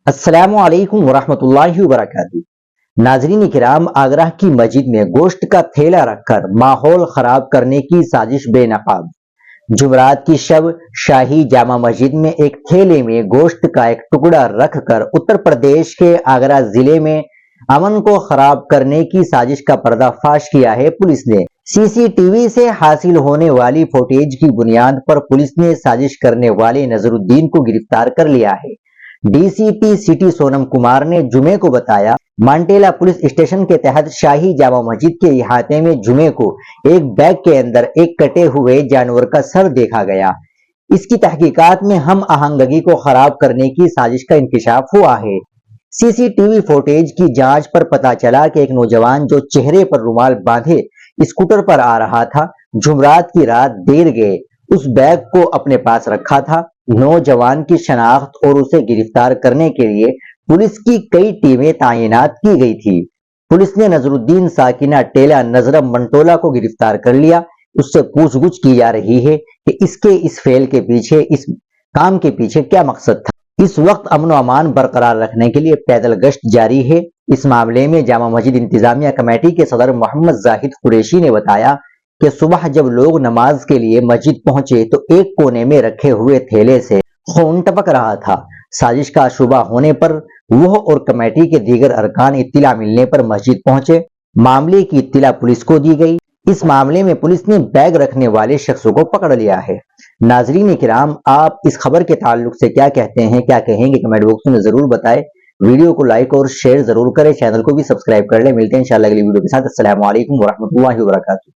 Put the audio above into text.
السلام علیکم ورحمۃ اللہ وبرکاتہ۔ ناظرین کرام، آگرہ کی مسجد میں گوشت کا تھیلا رکھ کر ماحول خراب کرنے کی سازش بے نقاب۔ جمعرات کی شب شاہی جامع مسجد میں ایک تھیلے میں گوشت کا ایک ٹکڑا رکھ کر اتر پردیش کے آگرہ ضلع میں امن کو خراب کرنے کی سازش کا پردہ فاش کیا ہے پولیس نے۔ سی سی ٹی وی سے حاصل ہونے والی فوٹیج کی بنیاد پر پولیس نے سازش کرنے والے نظر الدین کو گرفتار کر لیا ہے۔ ڈی سی پی سٹی سونم کمار نے جمعے کو بتایا، مانٹیلا پولیس اسٹیشن کے تحت شاہی جامع مسجد کے احاطے میں جمعے کو ایک بیگ کے اندر ایک کٹے ہوئے جانور کا سر دیکھا گیا۔ اس کی تحقیقات میں ہم آہنگی کو خراب کرنے کی سازش کا انکشاف ہوا ہے۔ سی سی ٹی وی فوٹیج کی جانچ پر پتہ چلا کہ ایک نوجوان جو چہرے پر رومال باندھے اسکوٹر پر آ رہا تھا، جمعرات کی رات دیر گئے اس بیگ کو اپنے پاس رکھا تھا۔ نوجوان کی شناخت اور اسے گرفتار کرنے کے لیے پولیس کی کئی ٹیمیں تعینات کی گئی تھی۔ پولیس نے نظر الدین ساکنہ ٹیلا نظرم منٹولہ کو گرفتار کر لیا۔ اس سے پوچھ گچھ کی جا رہی ہے کہ اس کے اس فعل کے پیچھے، اس کام کے پیچھے کیا مقصد تھا۔ اس وقت امن و امان برقرار رکھنے کے لیے پیدل گشت جاری ہے۔ اس معاملے میں جامع مسجد انتظامیہ کمیٹی کے صدر محمد زاہد قریشی نے بتایا کہ صبح جب لوگ نماز کے لیے مسجد پہنچے تو ایک کونے میں رکھے ہوئے تھیلے سے خون ٹپک رہا تھا۔ سازش کا شبہ ہونے پر وہ اور کمیٹی کے دیگر ارکان اطلاع ملنے پر مسجد پہنچے۔ معاملے کی اطلاع پولیس کو دی گئی۔ اس معاملے میں پولیس نے بیگ رکھنے والے شخص کو پکڑ لیا ہے۔ ناظرین کرام، آپ اس خبر کے تعلق سے کیا کہتے ہیں، کیا کہیں گے، کمنٹ باکس میں ضرور بتائیں۔ ویڈیو کو لائک اور شیئر ضرور کریں، چینل کو بھی سبسکرائب کر لیں۔ ملتے ہیں انشاءاللہ اگلی ویڈیو کے ساتھ۔ السلام علیکم ورحمۃ اللہ وبرکاتہ۔